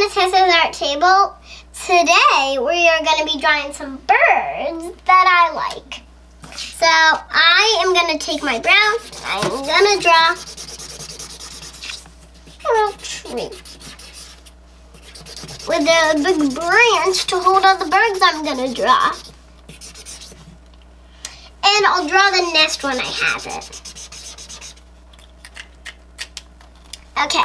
to Tessa's Art Table. Today we are going to be drawing some birds that I like. So I am going to take my brown and I'm going to draw a little tree with a big branch to hold all the birds I'm going to draw. And I'll draw the nest when I have it. Okay.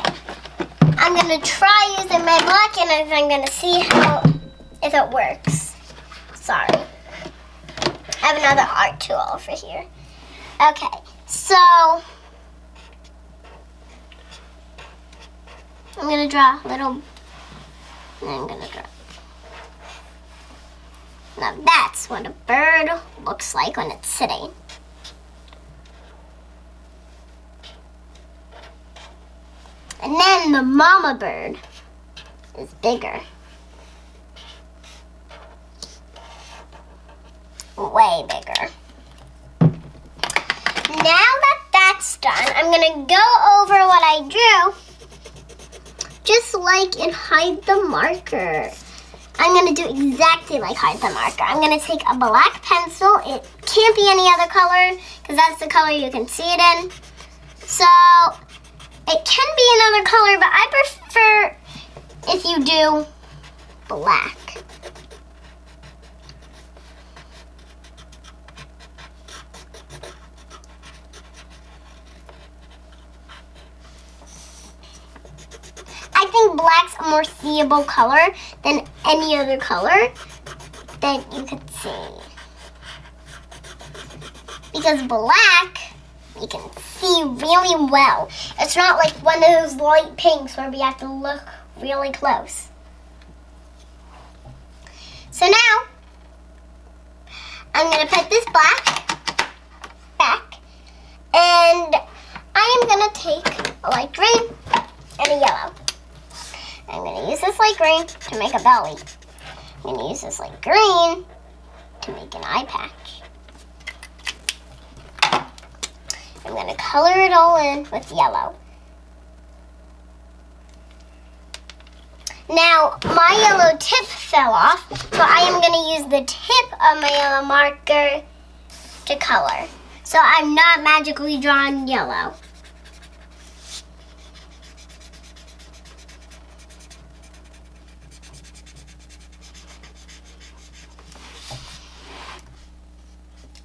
I'm going to try using my black and I'm going to see if it works. Sorry. I have another art tool over here. Okay, so I'm going to draw a little, and I'm going to draw. Now that's what a bird looks like when it's sitting. And then the mama bird is bigger. Way bigger. Now that that's done, I'm going to go over what I drew, just like in Hide the Marker. I'm going to do exactly like Hide the Marker. I'm going to take a black pencil. It can't be any other color because that's the color you can see it in. So it can be another color, but I prefer if you do black. I think black's a more seeable color than any other color that you could see. Because black, you can see really well. It's not like one of those light pinks where we have to look really close. So now, I'm going to put this black back, and I am going to take a light green and a yellow. I'm going to use this light green to make a belly. I'm going to use this light green to make an eye patch. I'm going to color it all in with yellow. Now, my yellow tip fell off, so I am going to use the tip of my yellow marker to color. So I'm not magically drawing yellow.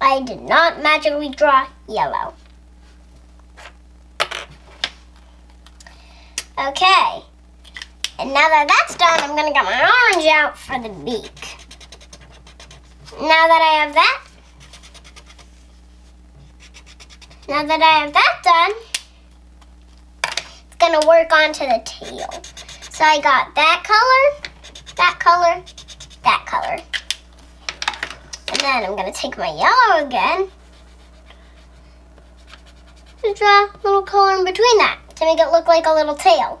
I did not magically draw yellow. Okay, and now that that's done, I'm gonna get my orange out for the beak. Now that I have that done, it's gonna work onto the tail. So I got that color, that color, that color. And then I'm going to take my yellow again and draw a little color in between that to make it look like a little tail.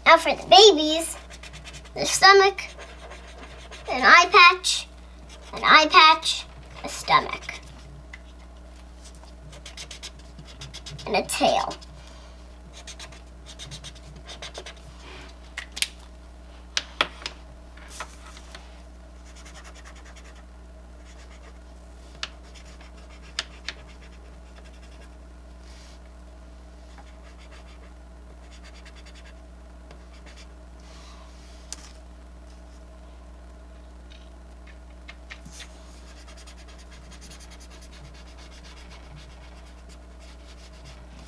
Now for the babies, the stomach, an eye patch, a stomach, and a tail.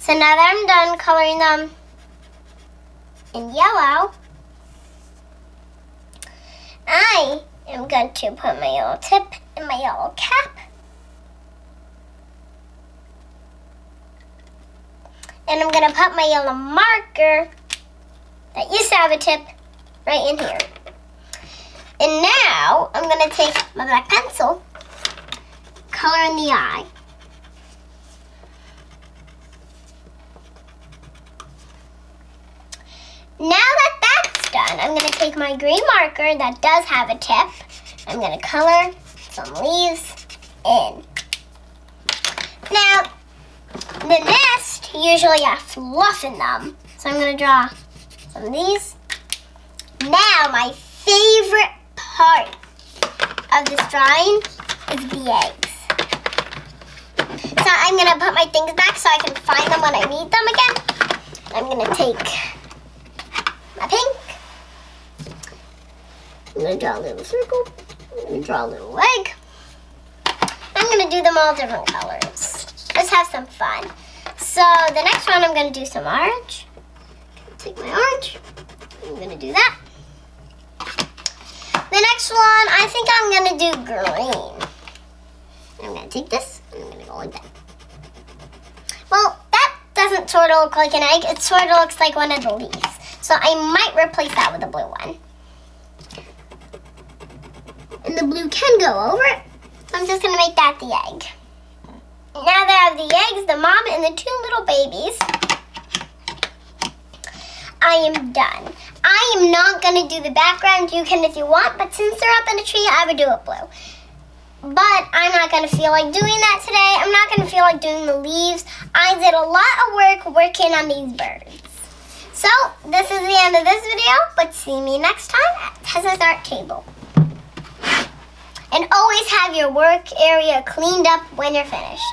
So now that I'm done coloring them in yellow, I am going to put my yellow tip in my yellow cap. And I'm going to put my yellow marker that used to have a tip right in here. And now I'm going to take my black pencil, color in the eye. Now that that's done, I'm going to take my green marker that does have a tip. I'm going to color some leaves in. Now, the nest usually have fluff in them. So I'm going to draw some of these Now my favorite part of this drawing is the eggs. So I'm going to put my things back so I can find them when I need them again. I'm going to take my pink. I'm going to draw a little circle. I'm going to draw a little egg. I'm going to do them all different colors. Let's have some fun. So the next one, I'm going to do some orange. Take my orange. I'm going to do that. The next one, I think I'm going to do green. I'm going to take this, and I'm going to go like that. Well, that doesn't sort of look like an egg. It sort of looks like one of the leaves. So I might replace that with a blue one. And the blue can go over it. So I'm just going to make that the egg. Now that I have the eggs, the mom, and the two little babies, I am done. I am not going to do the background. You can if you want, but since they're up in a tree, I would do it blue. But I'm not going to feel like doing that today. I'm not going to feel like doing the leaves. I did a lot of work working on these birds. So, this is the end of this video, but see me next time at Tessa's Art Table. And always have your work area cleaned up when you're finished.